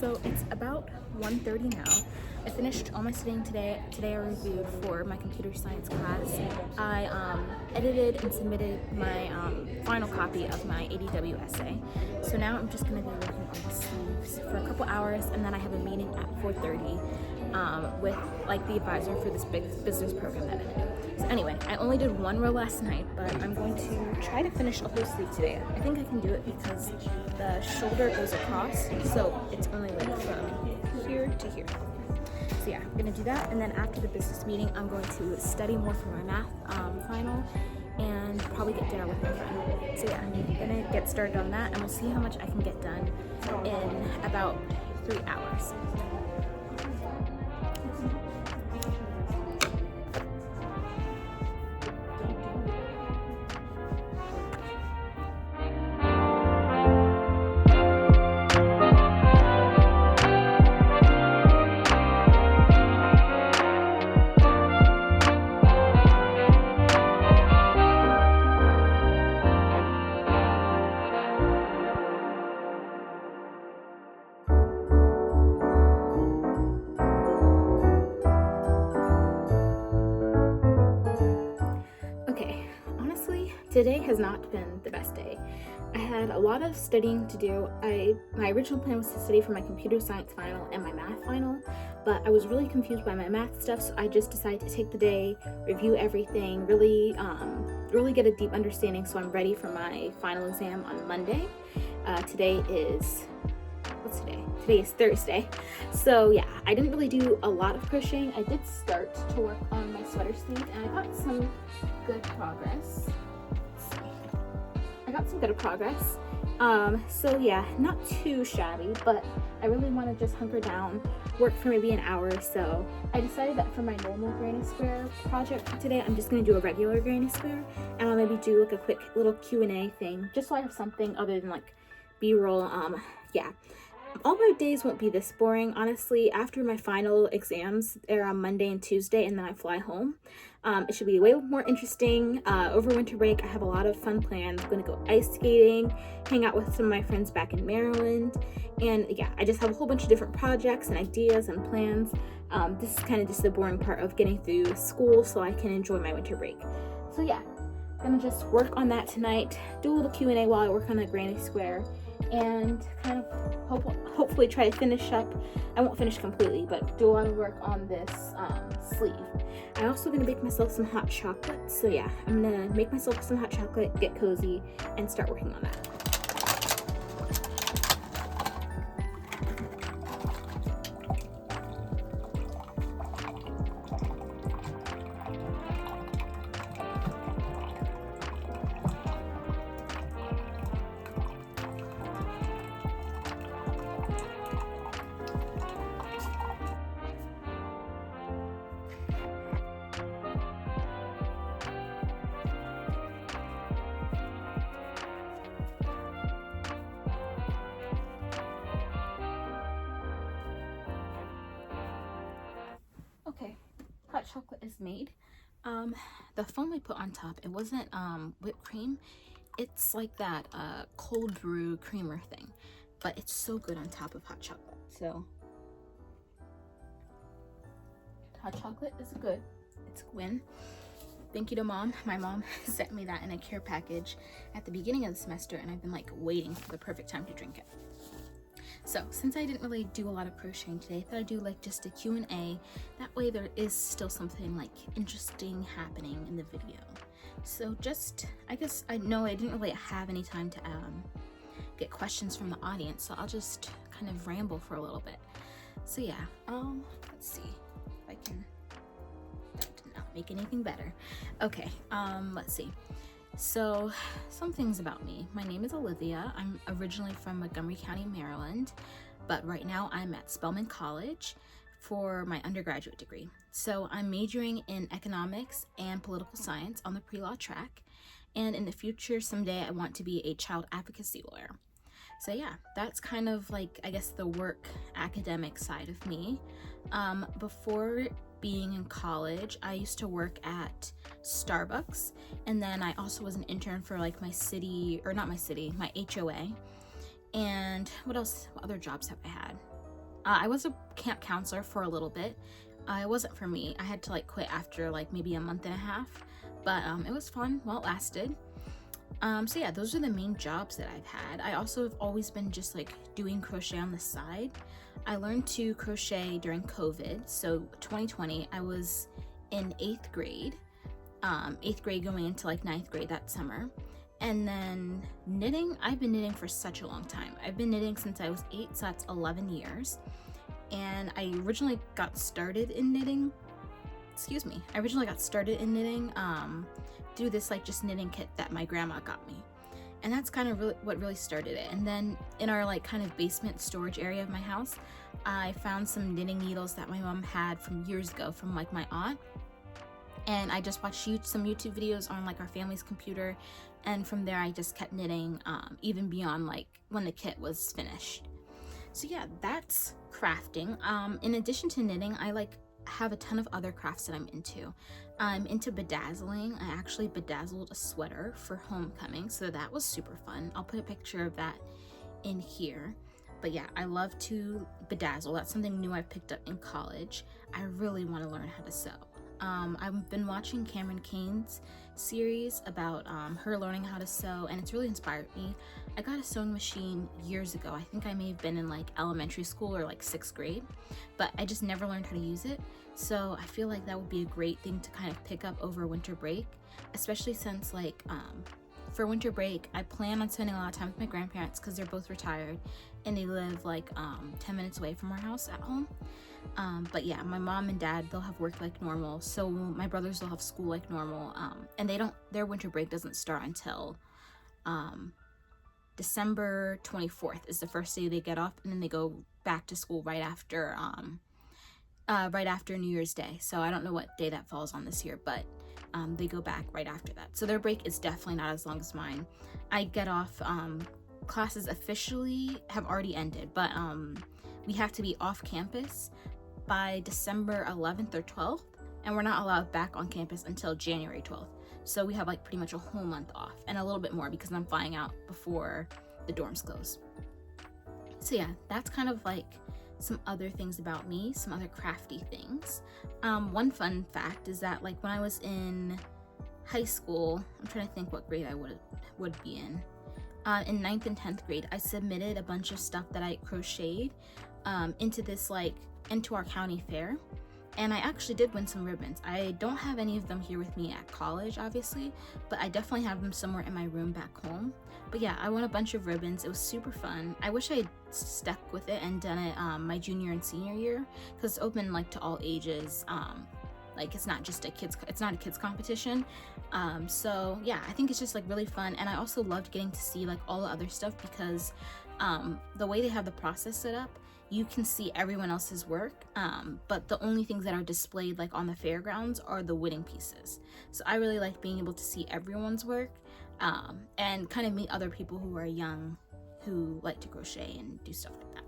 So it's about 1:30 now. I finished all my studying today. Today I reviewed for my computer science class. I edited and submitted my final copy of my ADW essay. So now I'm just going to be working on the sleeves for a couple hours, and then I have a meeting at 4:30 with like the advisor for this big business program that I'm in. So anyway, I only did one row last night, but I'm going to try to finish a whole sleeve today. I think I can do it because the shoulder goes across, so it's only like from here to here. So yeah, I'm gonna do that, and then after the business meeting, I'm going to study more for my math final, and probably get dinner with my friend. So yeah, I'm gonna get started on that, and we'll see how much I can get done in about 3 hours. Okay, honestly, today has not been the best day. I had a lot of studying to do. My original plan was to study for my computer science final and my math final, but I was really confused by my math stuff, so I just decided to take the day, review everything, really get a deep understanding so I'm ready for my final exam on Monday. Today is Thursday. So yeah, I didn't really do a lot of crocheting. I did start to work on my sweater sleeve, and I got some good progress. So yeah, not too shabby, but I really want to just hunker down, work for maybe an hour or so. I decided that for my normal granny square project for today, I'm just going to do a regular granny square, and I'll maybe do like a quick little Q&A thing, just so I have something other than like B-roll. Yeah. All my days won't be this boring, honestly. After my final exams, they're on Monday and Tuesday, and then I fly home. It should be way more interesting. Over winter break, I have a lot of fun plans. I'm going to go ice skating, hang out with some of my friends back in Maryland, and yeah, I just have a whole bunch of different projects and ideas and plans. This is kind of just the boring part of getting through school so I can enjoy my winter break. So yeah, I'm going to just work on that tonight, do a little Q&A while I work on that granny square, and kind of hopefully try to finish up. I won't finish completely, but do a lot of work on this sleeve. I'm also going to make myself some hot chocolate. So yeah, I'm going to make myself some hot chocolate, get cozy, and start working on that. Okay, hot chocolate is made. The foam I put on top, it wasn't whipped cream. It's like that cold brew creamer thing, but it's so good on top of hot chocolate. So hot chocolate is good. It's a win. Thank you to mom. My mom sent me that in a care package at the beginning of the semester, and I've been like waiting for the perfect time to drink it. So since I didn't really do a lot of crocheting today, I thought I'd do like just a Q&A. That way there is still something like interesting happening in the video. So I guess I know I didn't really have any time to get questions from the audience, so I'll just kind of ramble for a little bit. So yeah, let's see if I can, that did not make anything better. Okay, let's see. So, some things about me. My name is Olivia. I'm originally from Montgomery County, Maryland, but right now I'm at Spelman College for my undergraduate degree. So I'm majoring in economics and political science on the pre-law track, and in the future, someday I want to be a child advocacy lawyer. So yeah, that's kind of like, I guess, the work academic side of me. Before being in college, I used to work at Starbucks, and then I also was an intern for like my HOA. And what else? What other jobs have I had? I was a camp counselor for a little bit. It wasn't for me. I had to like quit after like maybe a month and a half, but it was fun while it lasted. So yeah, those are the main jobs that I've had. I also have always been just like doing crochet on the side. I learned to crochet during COVID. So 2020, I was in 8th grade, 8th grade going into like 9th grade that summer. And then knitting, I've been knitting for such a long time. I've been knitting since I was 8, so that's 11 years. And I originally got started in knitting, through this like just knitting kit that my grandma got me. And that's kind of what really started it. And then in our like kind of basement storage area of my house, I found some knitting needles that my mom had from years ago from like my aunt. And I just watched some YouTube videos on like our family's computer, and from there I just kept knitting even beyond like when the kit was finished. So yeah, that's crafting. In addition to knitting, I like have a ton of other crafts that I'm into. I'm into bedazzling. I actually bedazzled a sweater for homecoming, so that was super fun. I'll put a picture of that in here. But yeah, I love to bedazzle. That's something new I picked up in college. I really want to learn how to sew. I've been watching Cameron Kane's series about her learning how to sew, and it's really inspired me. I got a sewing machine years ago. I think I may have been in like elementary school or like 6th grade, but I just never learned how to use it. So I feel like that would be a great thing to kind of pick up over winter break, especially since like for winter break, I plan on spending a lot of time with my grandparents because they're both retired and they live like 10 minutes away from our house at home. But yeah, my mom and dad, they'll have work like normal. So my brothers will have school like normal. And their winter break doesn't start until December 24th is the first day they get off, and then they go back to school right after New Year's Day. So I don't know what day that falls on this year, but they go back right after that. So their break is definitely not as long as mine. I get off, classes officially have already ended, but we have to be off campus by December 11th or 12th, and we're not allowed back on campus until January 12th. So we have like pretty much a whole month off, and a little bit more because I'm flying out before the dorms close. So yeah, that's kind of like some other things about me, some other crafty things. One fun fact is that like when I was in high school, I'm trying to think what grade I would be in 9th and 10th grade, I submitted a bunch of stuff that I crocheted into our county fair, and I actually did win some ribbons. I don't have any of them here with me at college, obviously, but I definitely have them somewhere in my room back home. But yeah, I won a bunch of ribbons. It was super fun. I wish I had stuck with it and done it my junior and senior year, because it's open like to all ages. Like it's not a kids competition. So yeah, I think it's just like really fun. And I also loved getting to see like all the other stuff, because the way they have the process set up, you can see everyone else's work, but the only things that are displayed like on the fairgrounds are the winning pieces. So I really like being able to see everyone's work, and kind of meet other people who are young who like to crochet and do stuff like that.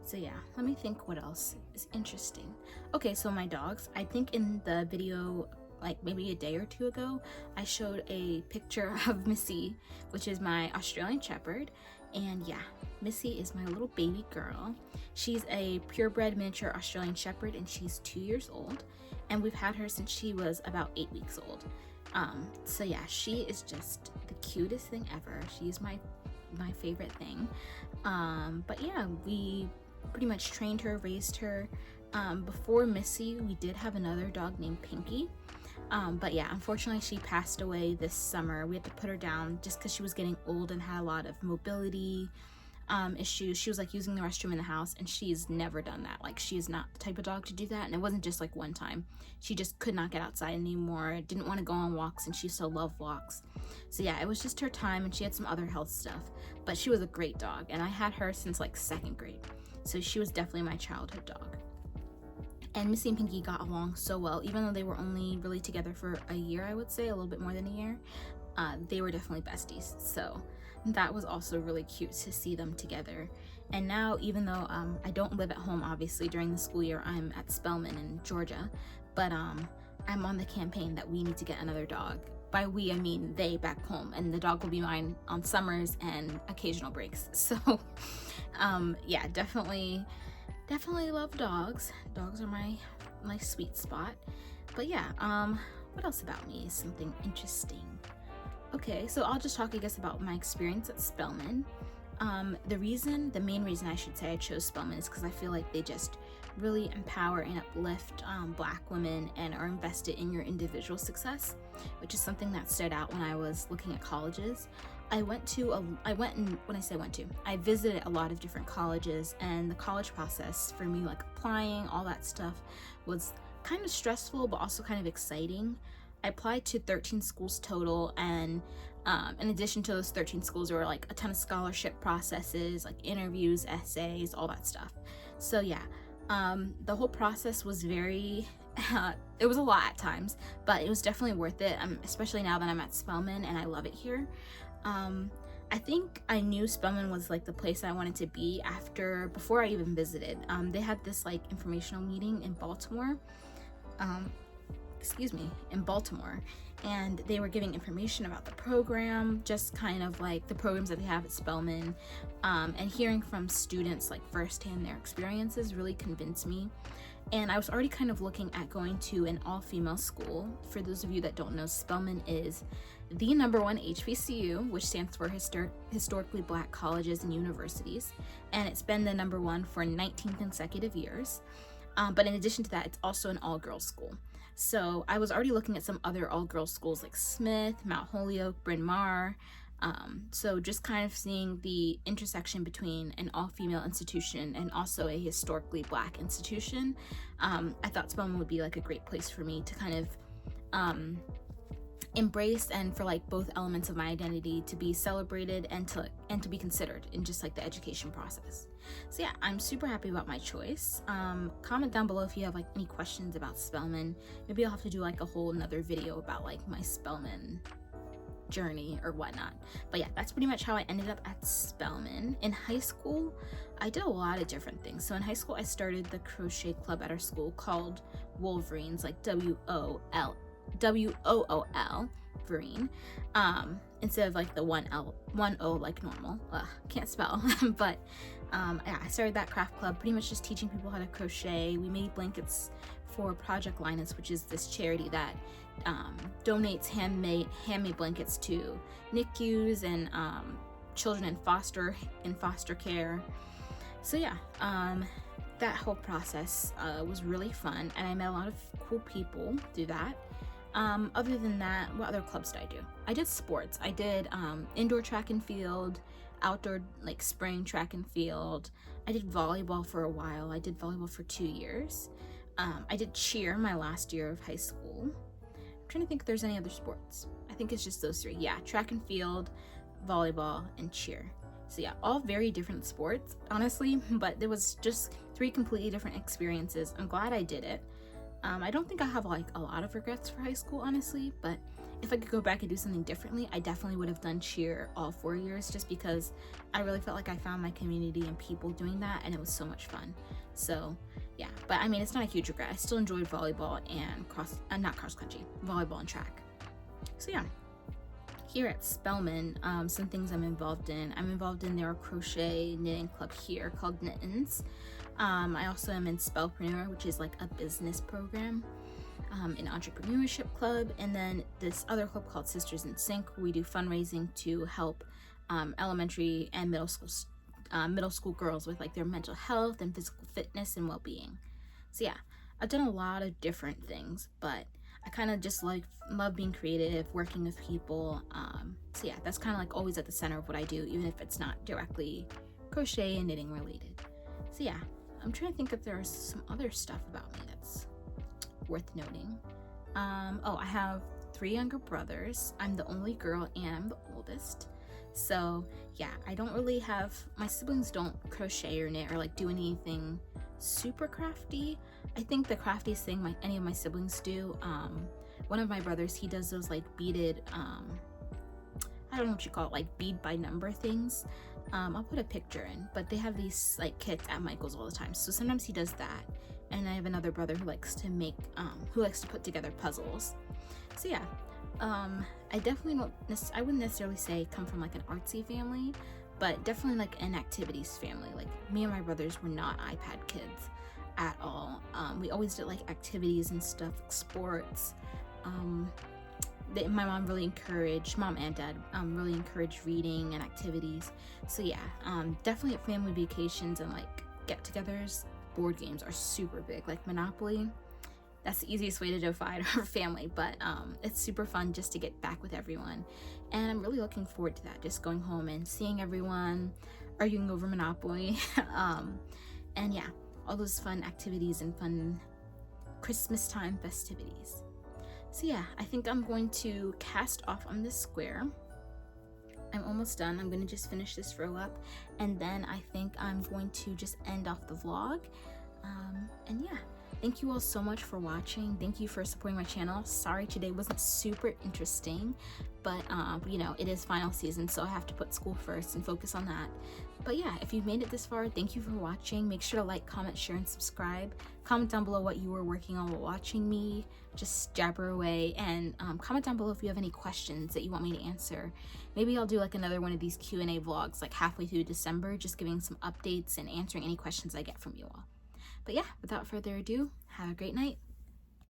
So yeah, let me think what else is interesting. Okay, so my dogs, I think in the video like maybe a day or two ago, I showed a picture of Missy, which is my Australian Shepherd. And yeah, Missy is my little baby girl. She's a purebred miniature Australian Shepherd, and she's 2 years old. And we've had her since she was about 8 weeks old. So yeah, she is just the cutest thing ever. She's my favorite thing. But yeah, we pretty much trained her, raised her. Before Missy, we did have another dog named Pinky. But yeah, unfortunately she passed away this summer. We had to put her down just because she was getting old and had a lot of mobility issues. She was like using the restroom in the house, and she's never done that. Like, she is not the type of dog to do that, and it wasn't just like one time. She just could not get outside anymore, didn't want to go on walks, and she still loved walks. So yeah, it was just her time, and she had some other health stuff, but she was a great dog, and I had her since like 2nd grade. So she was definitely my childhood dog. And Missy and Pinky got along so well, even though they were only really together for a year, I would say, a little bit more than a year. They were definitely besties. So that was also really cute to see them together. And now, even though I don't live at home, obviously, during the school year, I'm at Spelman in Georgia, but I'm on the campaign that we need to get another dog by we I mean they back home, and the dog will be mine on summers and occasional breaks. So yeah, definitely love dogs. Dogs are my sweet spot. But yeah, what else about me is something interesting? Okay, so I'll just talk, I guess, about my experience at Spelman. The main reason I should say I chose Spelman is because I feel like they just really empower and uplift Black women and are invested in your individual success, which is something that stood out when I was looking at colleges. I visited a lot of different colleges, and the college process for me, like applying, all that stuff, was kind of stressful but also kind of exciting. I applied to 13 schools total, and in addition to those 13 schools, there were like a ton of scholarship processes, like interviews, essays, all that stuff. So yeah, the whole process was very, it was a lot at times, but it was definitely worth it, especially now that I'm at Spelman and I love it here. I think I knew Spelman was like the place I wanted to be before I even visited. They had this like informational meeting in Baltimore, and they were giving information about the program, just kind of like the programs that they have at Spelman, and hearing from students like firsthand their experiences really convinced me. And I was already kind of looking at going to an all-female school. For those of you that don't know, Spelman is the #1 HBCU, which stands for Historically Black Colleges and Universities, and it's been the #1 for 19 consecutive years. But in addition to that, it's also an all-girls school. So I was already looking at some other all-girls schools like Smith, Mount Holyoke, Bryn Mawr. So just kind of seeing the intersection between an all-female institution and also a historically Black institution, I thought Spelman would be like a great place for me to kind of embrace, and for like both elements of my identity to be celebrated and to be considered in just like the education process. So yeah, I'm super happy about my choice. Comment down below if you have like any questions about Spelman. Maybe I'll have to do like a whole another video about like my Spelman journey or whatnot. But yeah, that's pretty much how I ended up at Spelman. In high school, I did a lot of different things. So in high school, I started the crochet club at our school called Wolverines, like WOOL, Vereen, instead of like the 1O like normal. Can't spell. But yeah, I started that craft club, pretty much just teaching people how to crochet. We made blankets for Project Linus, which is this charity that donates handmade blankets to NICUs and children in foster care. So yeah, that whole process was really fun, and I met a lot of cool people through that. Other than that, what other clubs did I do? I did sports. I did indoor track and field, outdoor like spring track and field. I did volleyball for a while. I did volleyball for 2 years. I did cheer my last year of high school. I'm trying to think if there's any other sports. I think it's just those 3. Yeah, track and field, volleyball, and cheer. So yeah, all very different sports, honestly, but there was just 3 completely different experiences. I'm glad I did it. I don't think I have like a lot of regrets for high school, honestly, but if I could go back and do something differently, I definitely would have done cheer all 4 years, just because I really felt like I found my community and people doing that, and it was so much fun. So yeah, but I mean, it's not a huge regret. I still enjoyed volleyball and not cross country, volleyball and track. So yeah, here at Spelman, some things I'm involved in. I'm involved in their crochet knitting club here called Knittens. I also am in Spellpreneur, which is like a business program, an entrepreneurship club, and then this other club called Sisters in Sync, where we do fundraising to help elementary and middle school girls with like their mental health and physical fitness and well-being. So yeah, I've done a lot of different things, but I kind of just like love being creative, working with people. So yeah, that's kind of like always at the center of what I do, even if it's not directly crochet and knitting related. So yeah, I'm trying to think if there's some other stuff about me that's worth noting. Oh, I have 3 younger brothers. I'm the only girl and I'm the oldest. So yeah, I don't really have, my siblings don't crochet or knit or like do anything super crafty. I think the craftiest thing any of my siblings do, one of my brothers, he does those like beaded, I don't know what you call it, like bead by number things. I'll put a picture in, but they have these like kits at Michael's all the time. So sometimes he does that. And I have another brother who likes to make, who likes to put together puzzles. So yeah, I definitely don't, I wouldn't necessarily say come from like an artsy family, but definitely like an activities family. Like me and my brothers were not iPad kids at all. We always did like activities and stuff, like sports. My mom really encouraged, mom and dad really encouraged reading and activities. So yeah, definitely at family vacations and like get-togethers, board games are super big. Like Monopoly, that's the easiest way to divide our family, but it's super fun just to get back with everyone. And I'm really looking forward to that, just going home and seeing everyone, arguing over Monopoly. And yeah, all those fun activities and fun Christmas time festivities. So yeah, I think I'm going to cast off on this square. I'm almost done. I'm going to just finish this row up, and then I think I'm going to just end off the vlog. And yeah, thank you all so much for watching. Thank you for supporting my channel. Sorry today wasn't super interesting, but you know, it is final season, so I have to put school first and focus on that. But yeah, if you've made it this far, thank you for watching. Make sure to like, comment, share, and subscribe. Comment down below what you were working on while watching me just jabber away, and comment down below if you have any questions that you want me to answer. Maybe I'll do like another one of these Q&A vlogs like halfway through December, just giving some updates and answering any questions I get from you all. But yeah, without further ado, have a great night.